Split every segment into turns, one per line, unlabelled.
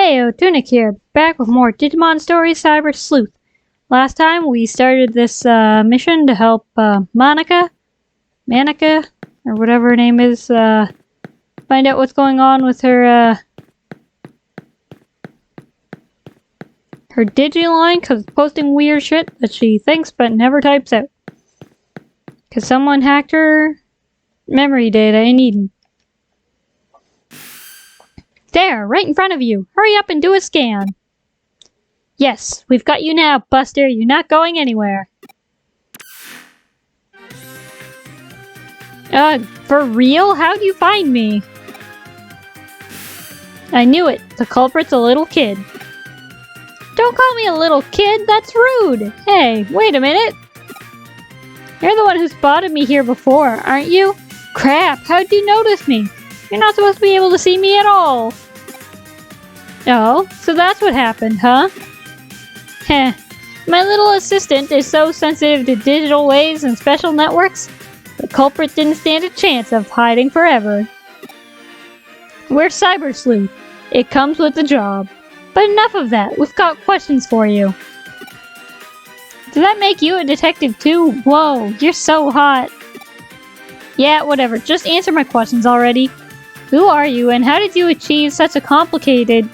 Heyo, Tunic here, back with more Digimon stories, Cyber Sleuth. Last time we started this mission to help Manaka, or whatever her name is, find out what's going on with her Digiline, because it's posting weird shit that she thinks but never types out. Because someone hacked her memory data in Eden. There, right in front of you. Hurry up and do a scan. Yes, we've got you now, Buster. You're not going anywhere. For real? How'd you find me? I knew it. The culprit's a little kid. Don't call me a little kid. That's rude. Hey, wait a minute. You're the one who spotted me here before, aren't you? Crap, how'd you notice me? You're not supposed to be able to see me at all. Oh, so that's what happened, huh? Heh. My little assistant is so sensitive to digital waves and special networks, the culprit didn't stand a chance of hiding forever. We're Cyber Sleuth. It comes with the job. But enough of that. We've got questions for you. Does that make you a detective too? Whoa, you're so hot. Yeah, whatever. Just answer my questions already. Who are you and how did you achieve such a complicated...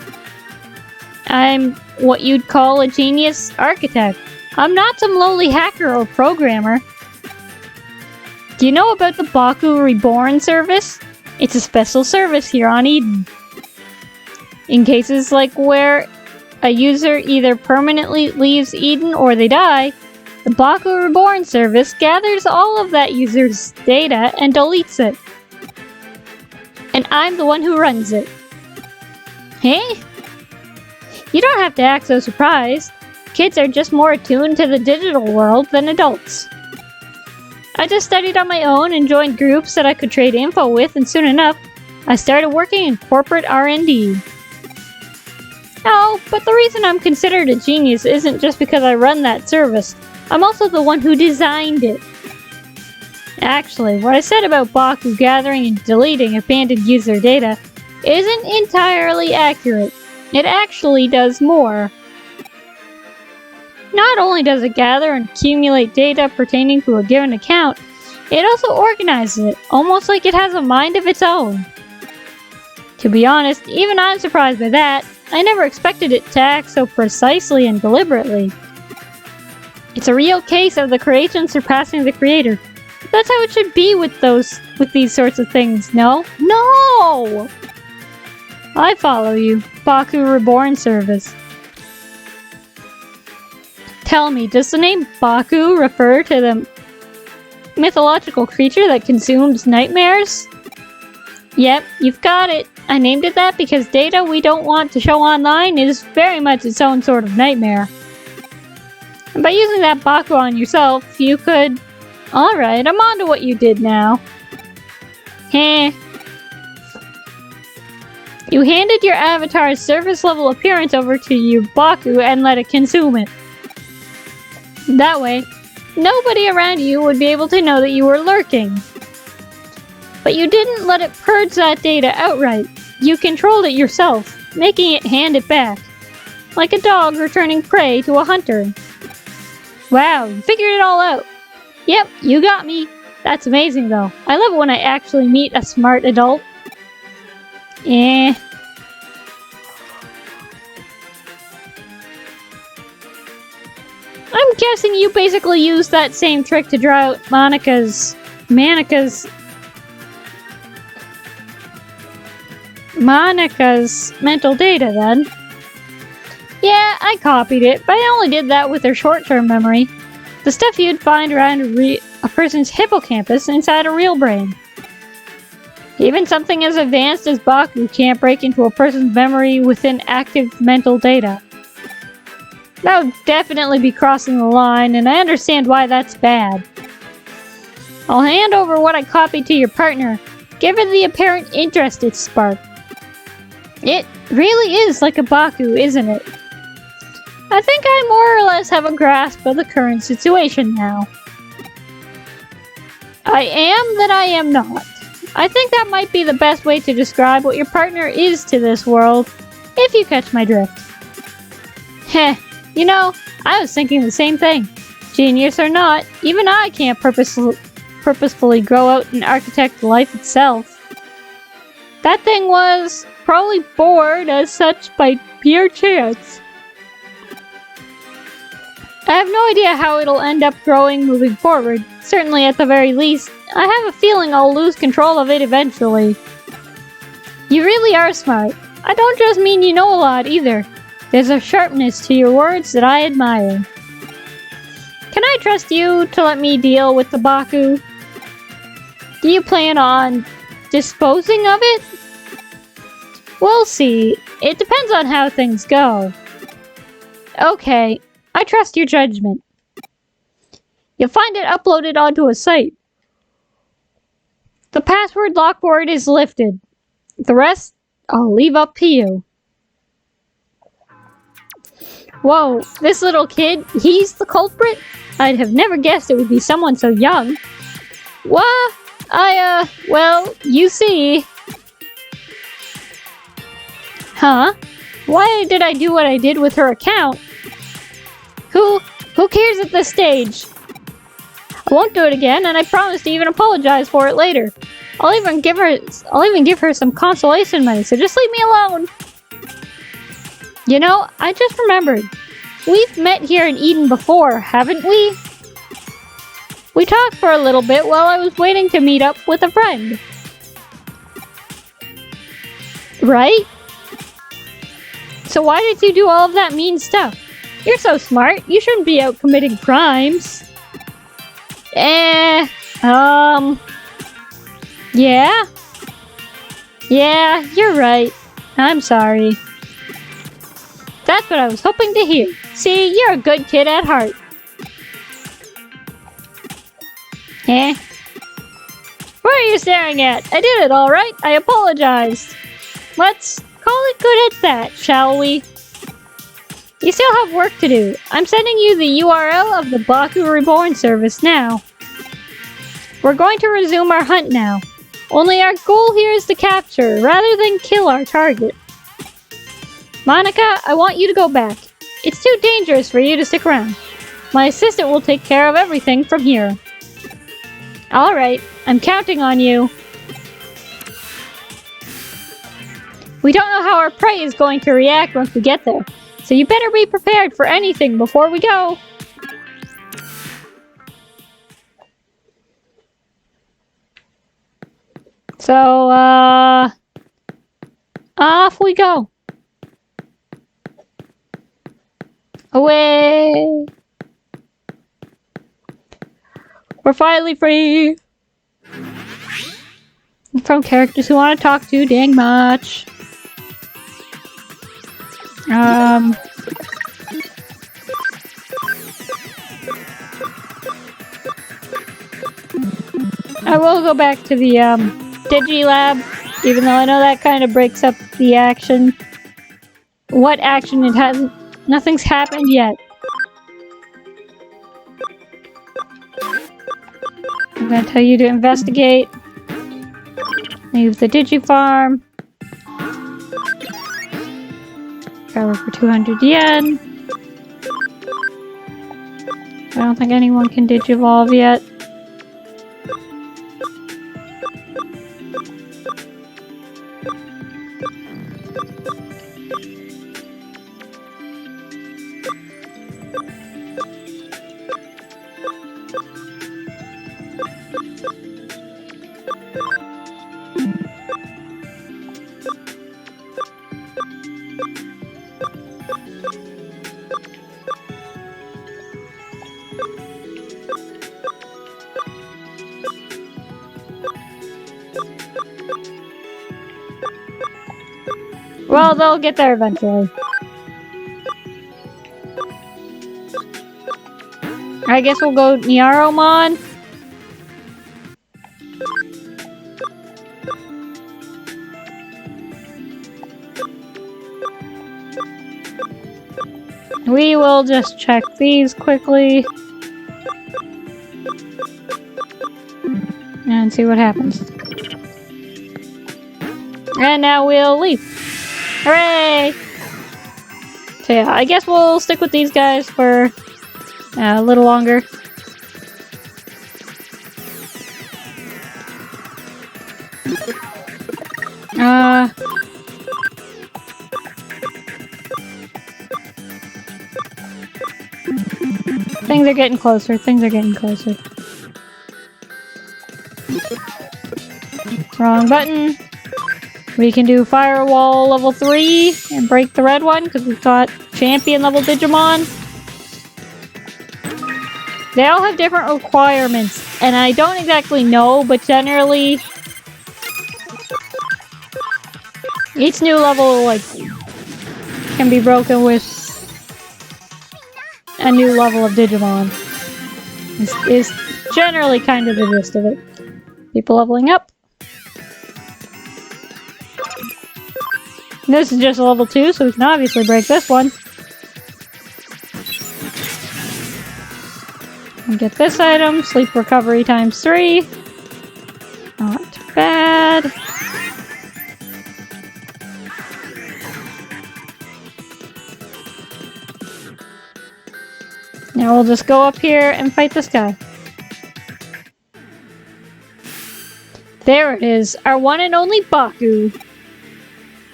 I'm what you'd call a genius architect. I'm not some lowly hacker or programmer. Do you know about the Baku Reborn service? It's a special service here on Eden. In cases like where a user either permanently leaves Eden or they die, the Baku Reborn service gathers all of that user's data and deletes it. And I'm the one who runs it. Hey? You don't have to act so surprised. Kids are just more attuned to the digital world than adults. I just studied on my own and joined groups that I could trade info with, and soon enough, I started working in corporate R&D. Oh, but the reason I'm considered a genius isn't just because I run that service. I'm also the one who designed it. Actually, what I said about Baku gathering and deleting abandoned user data isn't entirely accurate. It actually does more. Not only does it gather and accumulate data pertaining to a given account, it also organizes it, almost like it has a mind of its own. To be honest, even I'm surprised by that. I never expected it to act so precisely and deliberately. It's a real case of the creation surpassing the creator. That's how it should be with these sorts of things, no? No! I follow you. Baku Reborn service. Tell me, does the name Baku refer to the mythological creature that consumes nightmares? Yep, you've got it. I named it that because data we don't want to show online is very much its own sort of nightmare. And by using that Baku on yourself, you could... Alright, I'm on to what you did now. Heh. You handed your avatar's surface level appearance over to your Baku and let it consume it. That way, nobody around you would be able to know that you were lurking. But you didn't let it purge that data outright. You controlled it yourself, making it hand it back. Like a dog returning prey to a hunter. Wow, you figured it all out. Yep, you got me. That's amazing though. I love it when I actually meet a smart adult. Eh. I'm guessing you basically used that same trick to draw out Manaka's mental data then. Yeah, I copied it, but I only did that with her short-term memory. The stuff you'd find around a person's hippocampus inside a real brain. Even something as advanced as Baku can't break into a person's memory within active mental data. That would definitely be crossing the line, and I understand why that's bad. I'll hand over what I copied to your partner, given the apparent interest it sparked. It really is like a Baku, isn't it? I think I more or less have a grasp of the current situation now. I am that I am not. I think that might be the best way to describe what your partner is to this world. If you catch my drift. Heh, you know, I was thinking the same thing. Genius or not, even I can't purposefully grow out and architect life itself. That thing was probably bored as such by pure chance. I have no idea how it'll end up growing moving forward. Certainly at the very least, I have a feeling I'll lose control of it eventually. You really are smart. I don't just mean you know a lot either. There's a sharpness to your words that I admire. Can I trust you to let me deal with the Baku? Do you plan on disposing of it? We'll see. It depends on how things go. Okay, I trust your judgment. You'll find it uploaded onto a site. The password lockboard is lifted. The rest, I'll leave up to you. Whoa, this little kid, he's the culprit? I'd have never guessed it would be someone so young. What? Well, you see. Huh? Why did I do what I did with her account? Who cares at this stage? I won't do it again, and I promise to even apologize for it later. I'll even give her some consolation money, so just leave me alone. You know, I just remembered. We've met here in Eden before, haven't we? We talked for a little bit while I was waiting to meet up with a friend. Right? So why did you do all of that mean stuff? You're so smart, you shouldn't be out committing crimes. Yeah? Yeah, you're right. I'm sorry. That's what I was hoping to hear. See, you're a good kid at heart. Eh? What are you staring at? I did it all right. I apologized. Let's call it good at that, shall we? You still have work to do. I'm sending you the URL of the Baku Reborn service now. We're going to resume our hunt now. Only our goal here is to capture, rather than kill our target. Manaka, I want you to go back. It's too dangerous for you to stick around. My assistant will take care of everything from here. Alright, I'm counting on you. We don't know how our prey is going to react once we get there, so you better be prepared for anything before we go. So, off we go. Away! We're finally free! From characters who want to talk to dang much. I will go back to the, Digilab, even though I know that kind of breaks up the action. What action? It hasn't... Nothing's happened yet. I'm gonna tell you to investigate. Leave the Digifarm. Travel for 200 yen. I don't think anyone can Digivolve yet. Well, they'll get there eventually. I guess we'll go Nyaromon. We will just check these quickly. And see what happens. And now we'll leave. Hooray! So yeah, I guess we'll stick with these guys for a little longer. Things are getting closer. Things are getting closer. Wrong button. We can do Firewall level 3 and break the red one because we've got Champion level Digimon. They all have different requirements, and I don't exactly know, but generally each new level like can be broken with a new level of Digimon. Is generally kind of the gist of it. People leveling up. This is just a level 2, so we can obviously break this one. And get this item, sleep recovery times 3. Not bad. Now we'll just go up here and fight this guy. There it is, our one and only Baku.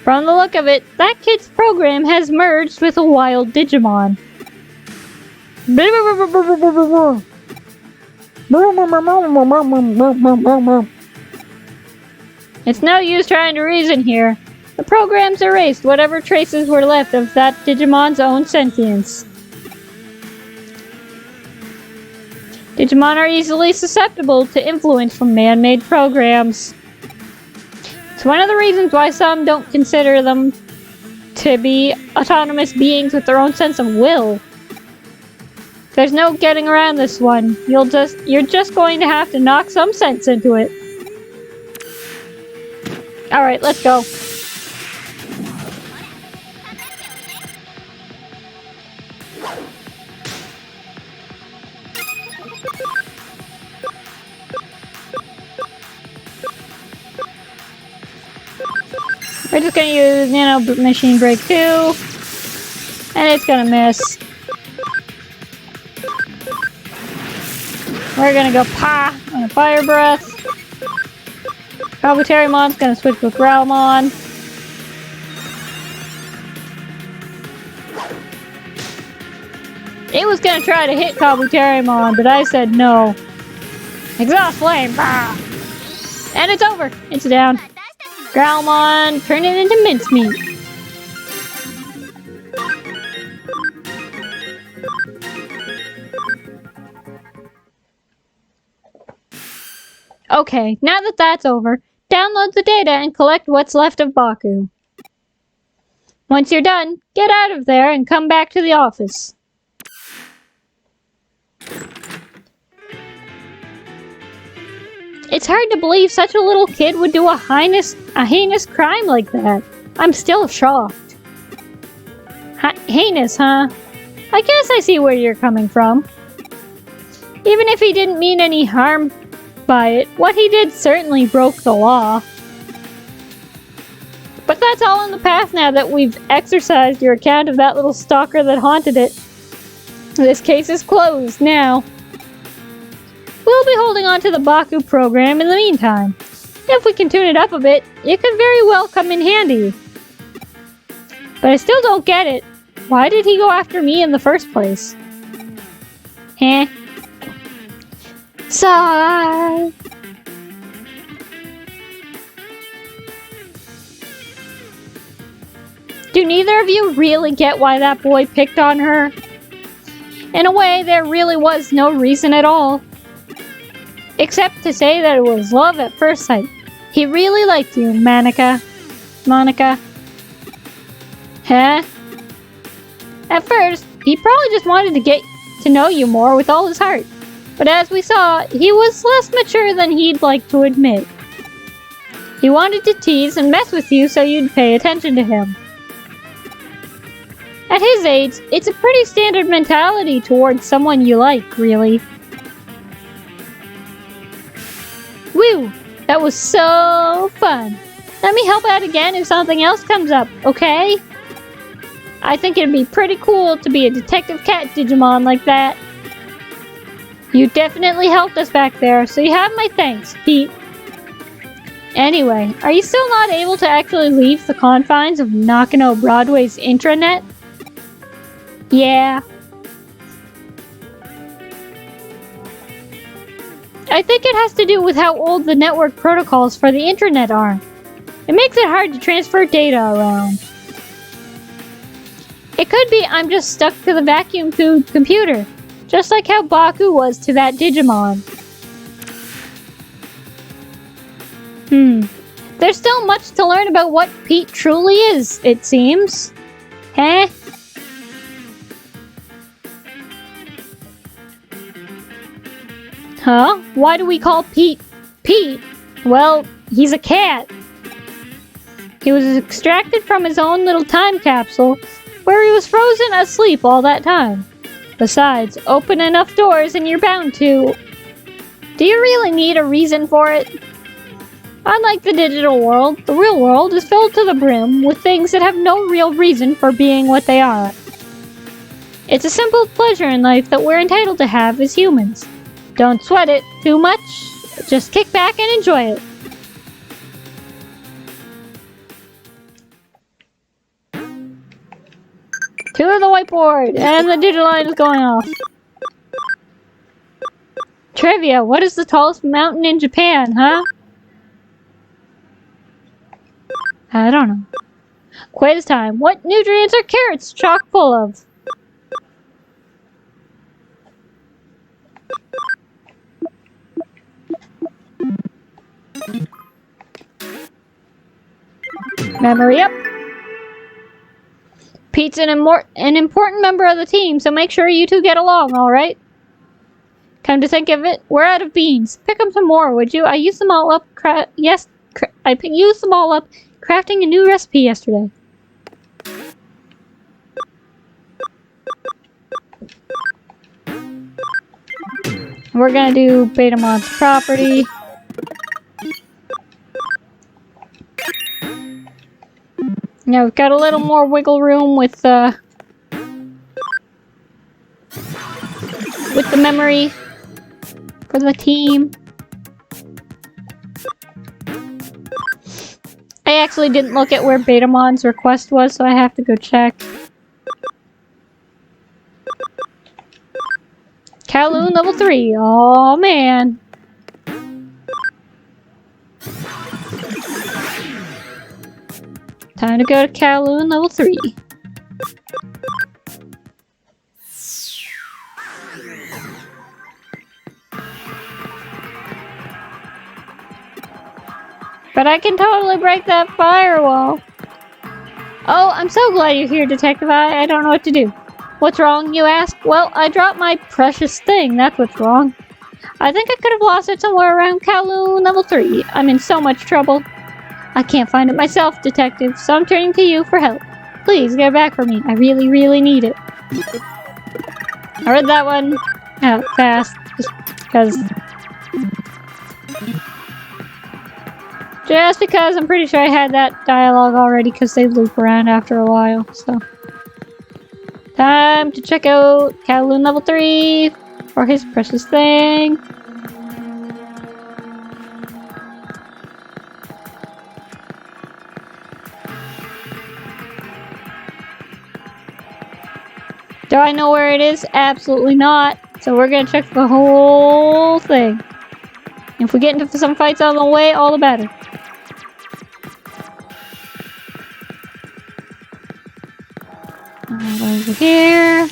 From the look of it, that kid's program has merged with a wild Digimon. It's no use trying to reason here. The program's erased whatever traces were left of that Digimon's own sentience. Digimon are easily susceptible to influence from man-made programs. It's one of the reasons why some don't consider them to be autonomous beings with their own sense of will. There's no getting around this one. You're just going to have to knock some sense into it. Alright, let's go. We're just gonna use Nano Machine Break 2. And it's gonna miss. We're gonna go Pa on a Fire Breath. Kabuterimon's gonna switch with Growlmon. It was gonna try to hit Kabuterimon, but I said no. Exhaust Flame! Bah! And it's over! It's down. Growlmon, turn it into mincemeat. Okay, now that that's over, download the data and collect what's left of Baku. Once you're done, get out of there and come back to the office. It's hard to believe such a little kid would do a heinous crime like that. I'm still shocked. Heinous, huh? I guess I see where you're coming from. Even if he didn't mean any harm by it, what he did certainly broke the law. But that's all in the past now that we've exercised your account of that little stalker that haunted it. This case is closed now. We'll be holding on to the Baku program in the meantime. If we can tune it up a bit, it could very well come in handy. But I still don't get it. Why did he go after me in the first place? Heh. Sigh. Do neither of you really get why that boy picked on her? In a way, there really was no reason at all. Except to say that it was love at first sight. He really liked you, Manaka. Manaka. Huh? At first, he probably just wanted to get to know you more with all his heart. But as we saw, he was less mature than he'd like to admit. He wanted to tease and mess with you so you'd pay attention to him. At his age, it's a pretty standard mentality towards someone you like, really. Woo! That was so fun! Let me help out again if something else comes up, okay? I think it'd be pretty cool to be a detective cat Digimon like that. You definitely helped us back there, so you have my thanks, Pete. Anyway, are you still not able to actually leave the confines of Nakano Broadway's intranet? Yeah. I think it has to do with how old the network protocols for the internet are. It makes it hard to transfer data around. It could be I'm just stuck to the vacuum tube computer, just like how Baku was to that Digimon. There's still much to learn about what Pete truly is, it seems. Huh? Huh? Why do we call Pete Pete? Well, he's a cat. He was extracted from his own little time capsule, where he was frozen asleep all that time. Besides, open enough doors and you're bound to... Do you really need a reason for it? Unlike the digital world, the real world is filled to the brim with things that have no real reason for being what they are. It's a simple pleasure in life that we're entitled to have as humans. Don't sweat it too much, just kick back and enjoy it. To the whiteboard, and the Digiline is going off. Trivia, what is the tallest mountain in Japan, huh? I don't know. Quiz time. What nutrients are carrots chock full of? Memory up. Pete's an important member of the team, so make sure you two get along, alright? Come to think of it, we're out of beans. Pick up some more, would you? I used them all up. I used them all up crafting a new recipe yesterday. We're gonna do Betamon's property. Now we've got a little more wiggle room with the memory for the team. I actually didn't look at where Betamon's request was, so I have to go check. Kowloon level 3. Oh man. Time to go to Kowloon level 3. But I can totally break that firewall. Oh, I'm so glad you're here, Detective Eye. I don't know what to do. What's wrong, you ask? Well, I dropped my precious thing. That's what's wrong. I think I could have lost it somewhere around Kowloon level 3. I'm in so much trouble. I can't find it myself, Detective, so I'm turning to you for help. Please get it back for me. I really, really need it. I read that one out fast, just because I'm pretty sure I had that dialogue already, because they loop around after a while, so. Time to check out Kowloon level 3 for his precious thing. Do I know where it is? Absolutely not. So we're gonna check the whole thing. If we get into some fights on the way, all the better. Over here.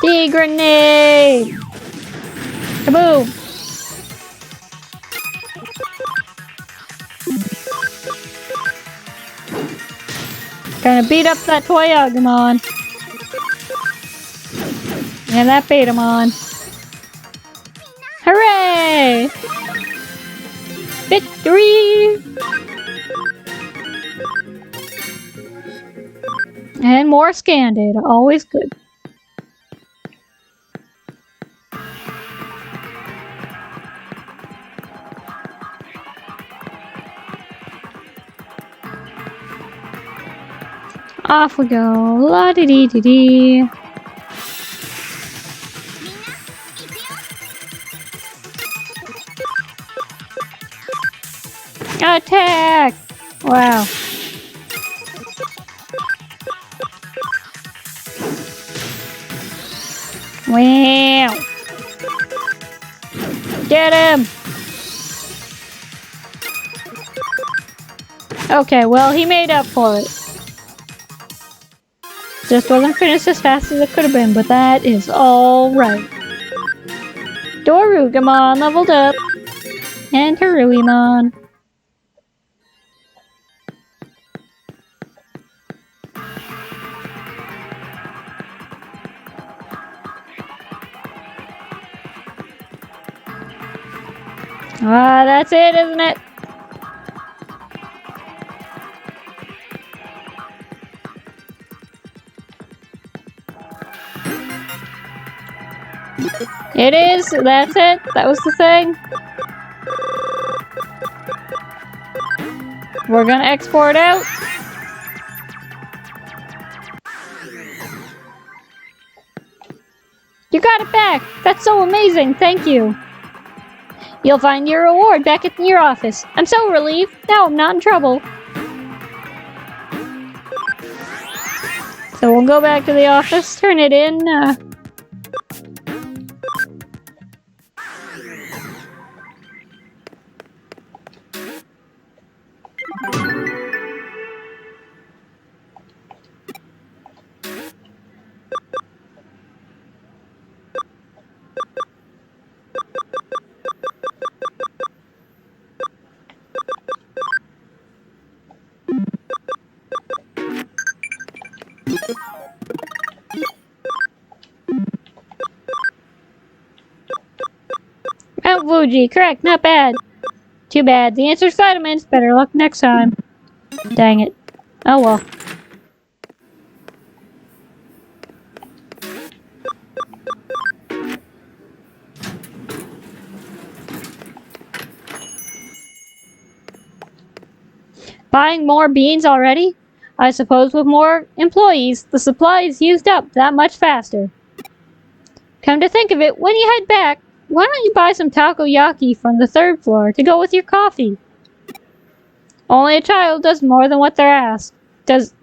D-grenade! Kaboom! Gonna beat up that Toyagumon. And that Betamon. Hooray! Victory! And more scan data, always good. Off we go. La dee dee dee dee. Attack! Wow. Wow. Get him! Okay, well, he made up for it. Just wasn't finished as fast as it could have been, but that is alright. Dorugamon leveled up. And Haruimon. Ah, that's it, isn't it? It is, that's it, that was the thing. We're gonna export out. You got it back! That's so amazing, thank you. You'll find your reward back at your office. I'm so relieved. Now I'm not in trouble. So we'll go back to the office, turn it in. Mount Fuji, correct, not bad. Too bad. The answer's vitamins. Better luck next time. Dang it. Oh well. Buying more beans already? I suppose with more employees, the supply is used up that much faster. Come to think of it, when you head back, why don't you buy some takoyaki from the 3rd floor to go with your coffee? Only a child does more than what they're asked.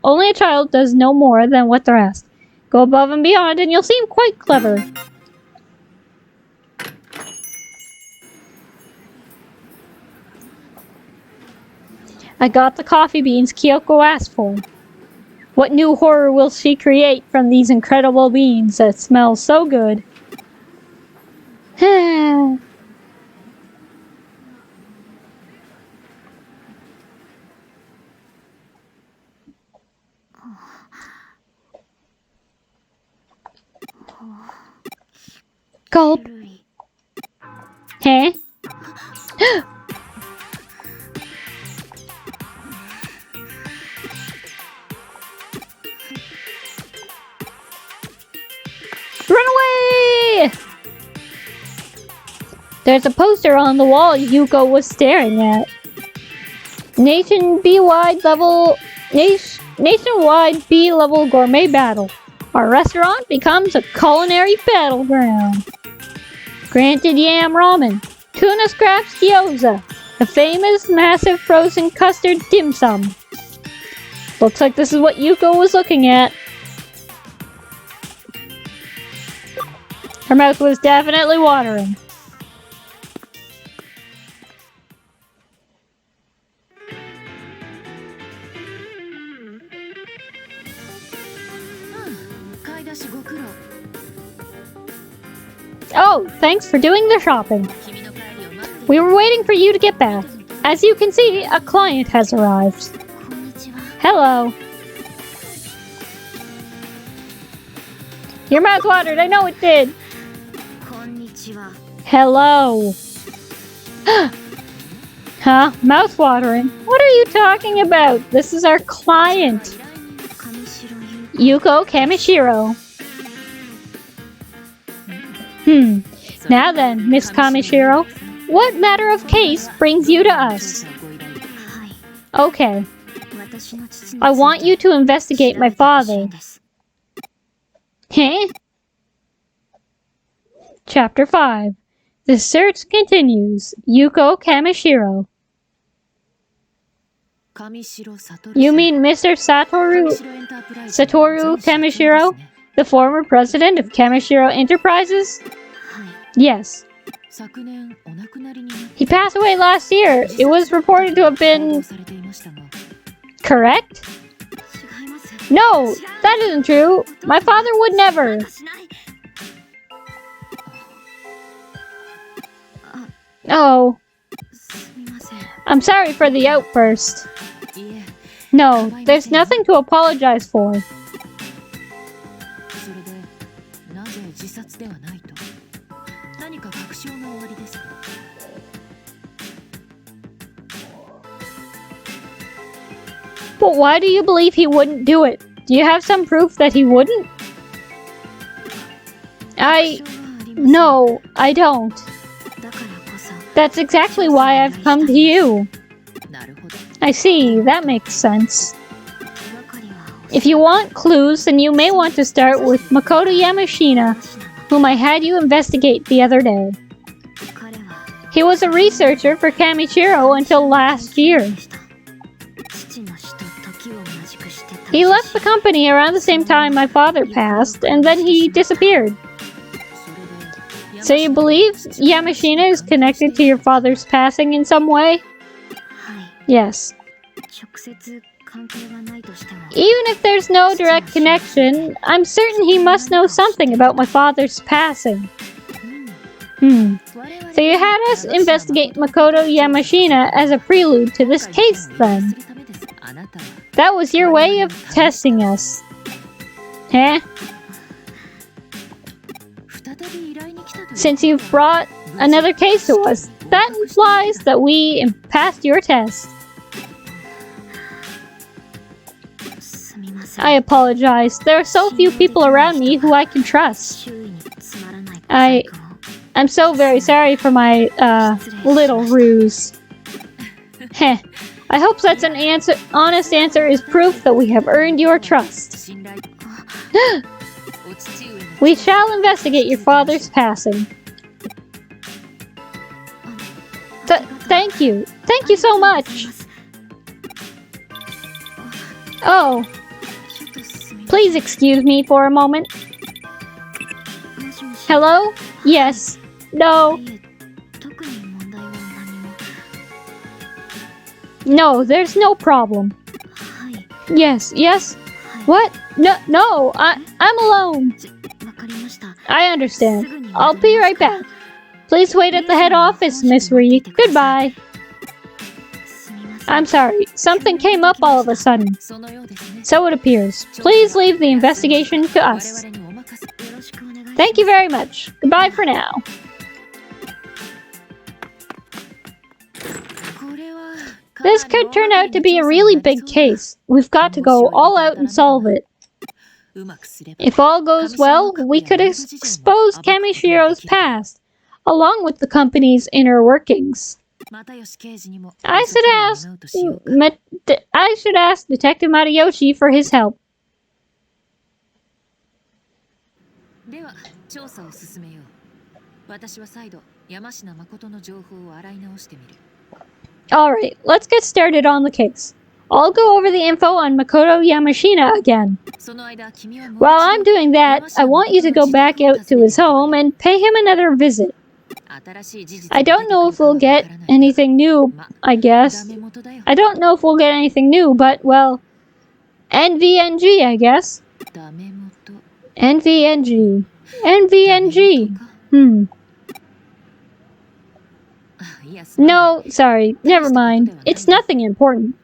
Only a child does no more than what they're asked. Go above and beyond and you'll seem quite clever. I got the coffee beans Kyoko asked for. What new horror will she create from these incredible beans that smell so good? Gulp. Huh? Run away! There's a poster on the wall Yuko was staring at. Nationwide B-level gourmet battle. Our restaurant becomes a culinary battleground. Granted yam ramen, tuna scraps gyoza, the famous massive frozen custard dim sum. Looks like this is what Yuko was looking at. Her mouth was definitely watering. Oh, thanks for doing the shopping. We were waiting for you to get back. As you can see, a client has arrived. Hello. Your mouth watered, I know it did. Hello. Huh? Mouth watering? What are you talking about? This is our client. Yuko Kamishiro. Now then, Miss Kamishiro, what matter of case brings you to us? Okay. I want you to investigate my father. Huh? Chapter 5. The search continues. Yuko Kamishiro. You mean Mr. Satoru Kamishiro? The former president of Kamishiro Enterprises? Yes. He passed away last year. It was reported to have been... correct? No, that isn't true. My father would never. Oh. I'm sorry for the outburst. No, there's nothing to apologize for. But why do you believe he wouldn't do it? Do you have some proof that he wouldn't? No, I don't. That's exactly why I've come to you. I see, that makes sense. If you want clues, then you may want to start with Makoto Yamashina, whom I had you investigate the other day. He was a researcher for Kamishiro until last year. He left the company around the same time my father passed, and then he disappeared. So you believe Yamashina is connected to your father's passing in some way? Yes. Even if there's no direct connection, I'm certain he must know something about my father's passing. So you had us investigate Makoto Yamashina as a prelude to this case, then? That was your way of testing us. Huh? Since you've brought another case to us, that implies that we passed your test. I apologize. There are so few people around me who I can trust. I'm so very sorry for my, little ruse. Heh. I hope that's an honest answer is proof that we have earned your trust. We shall investigate your father's passing. Thank you. Thank you so much. Oh. Please excuse me for a moment. Hello? Yes. No. No, there's no problem. Yes. What? No, I'm alone. I understand. I'll be right back. Please wait at the head office, Miss Reed. Goodbye. I'm sorry. Something came up all of a sudden. So it appears. Please leave the investigation to us. Thank you very much. Goodbye for now. This could turn out to be a really big case. We've got to go all out and solve it. If all goes well, we could expose Kamishiro's past, along with the company's inner workings. I should ask Detective Matayoshi for his help. Alright, let's get started on the case. I'll go over the info on Makoto Yamashina again. While I'm doing that, I want you to go back out to his home and pay him another visit. I don't know if we'll get anything new, I guess. I don't know if we'll get anything new, but, well, NVNG, I guess. NVNG. No, sorry, never mind. It's nothing important.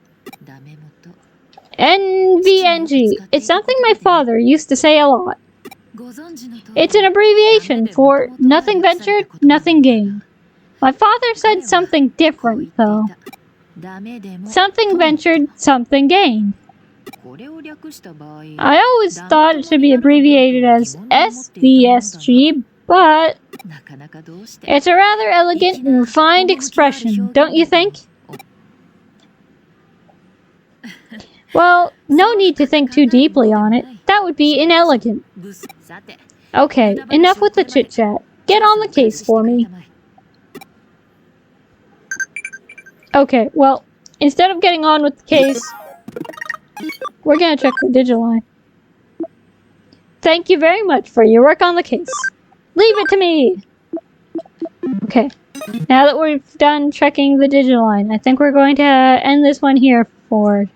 NVNG. It's something my father used to say a lot. It's an abbreviation for nothing ventured, nothing gained. My father said something different, though. Something ventured, something gained. I always thought it should be abbreviated as SVSG, but it's a rather elegant and refined expression, don't you think? Well, no need to think too deeply on it. That would be inelegant. Okay, enough with the chit-chat. Get on the case for me. Okay, well, instead of getting on with the case, we're gonna check the Digiline. Thank you very much for your work on the case. Leave it to me! Okay, now that we've done checking the Digiline, I think we're going to end this one here for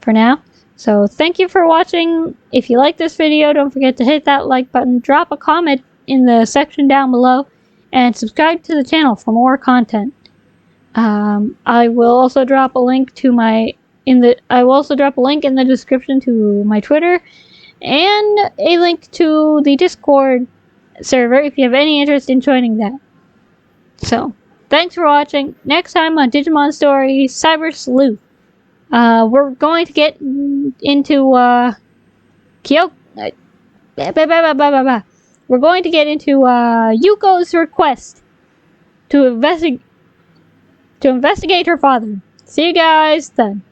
now. So thank you for watching. If you like this video, don't forget to hit that like button, drop a comment in the section down below, and subscribe to the channel for more content. I will also drop a link to in the description to my Twitter and a link to the Discord server if you have any interest in joining that. So, thanks for watching. Next time on Digimon Story Cyber Sleuth, we're going to get into we're going to get into Yuko's request to investigate her father. See you guys then.